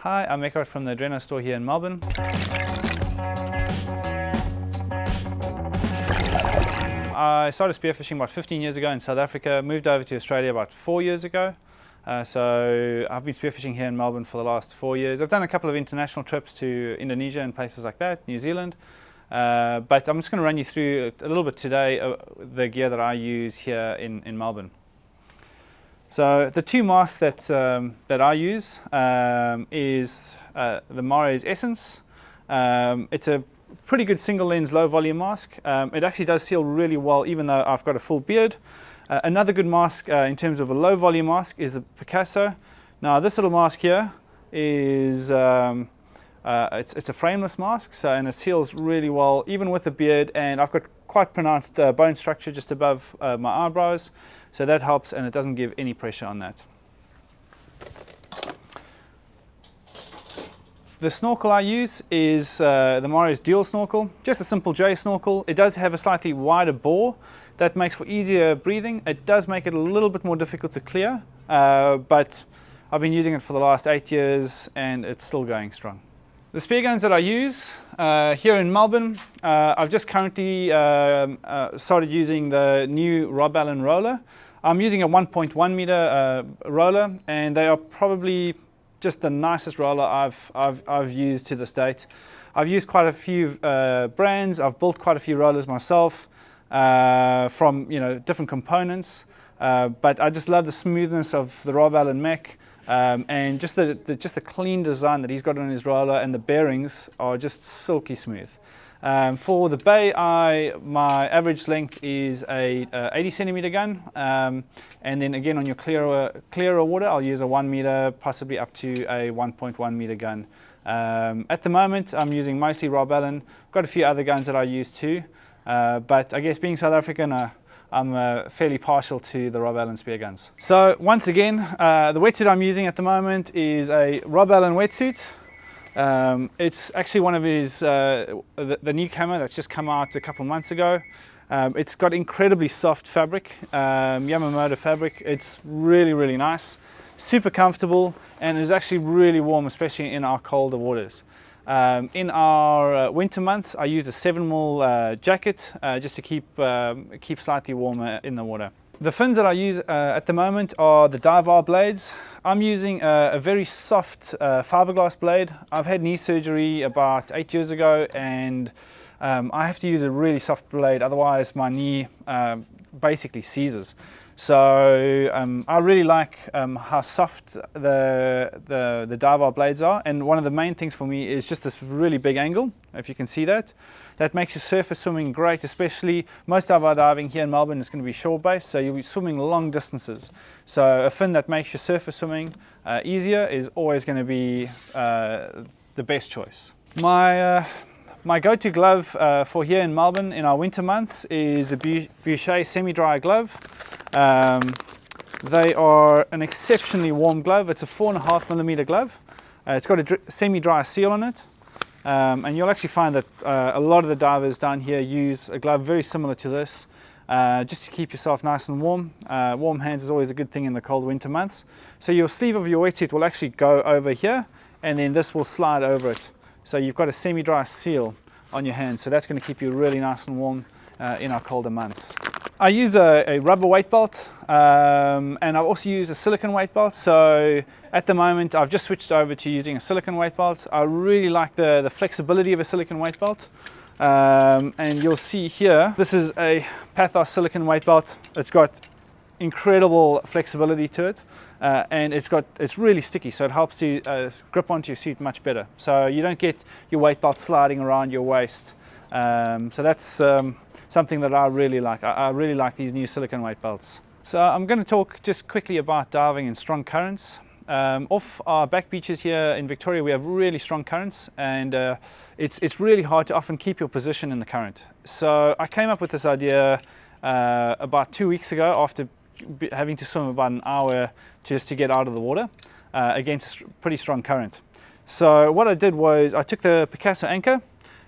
Hi, I'm Eckhart from the ADRENO store here in Melbourne. I started spearfishing about 15 years ago in South Africa, moved over to Australia about 4 years ago. So I've been spearfishing here in Melbourne for the last 4 years. I've done a couple of international trips to Indonesia and places like that, New Zealand. But I'm just going to run you through a little bit today the gear that I use here in Melbourne. So the two masks that I use is the Mare's Essence. It's a pretty good single lens low volume mask. It actually does seal really well even though I've got a full beard. Another good mask in terms of a low volume mask is the Picasso. Now this little mask here is it's a frameless mask, and it seals really well even with the beard, and I've got quite pronounced bone structure just above my eyebrows, so that helps and it doesn't give any pressure on that. The snorkel I use is the Mare's dual snorkel, just a simple J snorkel. It does have a slightly wider bore that makes for easier breathing. It does make it a little bit more difficult to clear, but I've been using it for the last 8 years and it's still going strong. The spear guns that I use here in Melbourne, I've just currently started using the new Rob Allen roller. I'm using a 1.1 meter roller, and they are probably just the nicest roller I've used to this date. I've used quite a few brands. I've built quite a few rollers myself from different components, but I just love the smoothness of the Rob Allen mech. And just the clean design that he's got on his roller, and the bearings are just silky smooth. For the bay, my average length is a 80 centimeter gun, and then again on your clearer water I'll use a 1 meter, possibly up to a 1.1 meter gun. At the moment I'm using mostly Rob Allen. I've got a few other guns that I use too, but I guess being South African, I'm fairly partial to the Rob Allen spear guns. So once again, the wetsuit I'm using at the moment is a Rob Allen wetsuit. It's actually one of his, the new camo that's just come out a couple months ago. It's got incredibly soft fabric, Yamamoto fabric. It's really nice, super comfortable, and is actually really warm, especially in our colder waters. In our winter months, I use a 7mm jacket just to keep slightly warmer in the water. The fins that I use at the moment are the Divar blades. I'm using a very soft fiberglass blade. I've had knee surgery about 8 years ago, and I have to use a really soft blade, otherwise my knee basically seizes. So I really like how soft the Divar blades are, and one of the main things for me is just this really big angle, if you can see that. That makes your surface swimming great, especially most of our diving here in Melbourne is going to be shore based, so you'll be swimming long distances. So a fin that makes your surface swimming easier is always going to be the best choice. My go-to glove for here in Melbourne in our winter months is the Boucher semi-dry glove. They are an exceptionally warm glove. It's a 4.5mm glove. It's got a semi-dry seal on it. And you'll actually find that a lot of the divers down here use a glove very similar to this, just to keep yourself nice and warm. Warm hands is always a good thing in the cold winter months. So your sleeve of your wetsuit will actually go over here, and then this will slide over it. So you've got a semi-dry seal on your hand, so that's going to keep you really nice and warm in our colder months. I use a rubber weight belt, and I also use a silicone weight belt. So at the moment I've just switched over to using a silicone weight belt. I really like the flexibility of a silicone weight belt, and you'll see here this is a Pathos silicone weight belt. It's got incredible flexibility to it, and it's really sticky, so it helps to grip onto your suit much better, so you don't get your weight belt sliding around your waist. So that's something that I really like. I really like these new silicone weight belts. So I'm going to talk just quickly about diving in strong currents. Off our back beaches here in Victoria we have really strong currents, and it's really hard to often keep your position in the current. So I came up with this idea about 2 weeks ago after having to swim about an hour just to get out of the water against pretty strong current. So what I did was I took the Picasso anchor.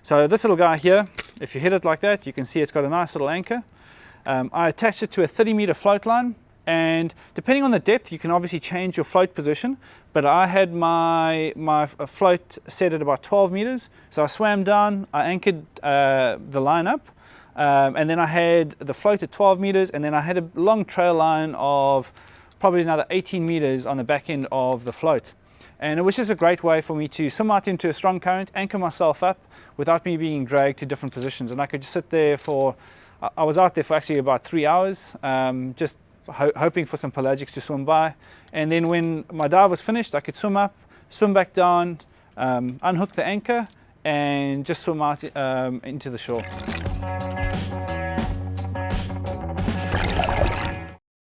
So this little guy here, if you hit it like that, you can see it's got a nice little anchor. I attached it to a 30-meter float line, and depending on the depth you can obviously change your float position, but I had my float set at about 12 meters, so I swam down, I anchored the line up, and then I had the float at 12 meters, and then I had a long trail line of probably another 18 meters on the back end of the float. And it was just a great way for me to swim out into a strong current, anchor myself up without me being dragged to different positions. And I could just sit there for, I was out there for actually about 3 hours, just hoping for some pelagics to swim by. And then when my dive was finished, I could swim up, swim back down, unhook the anchor, and just swim out into the shore.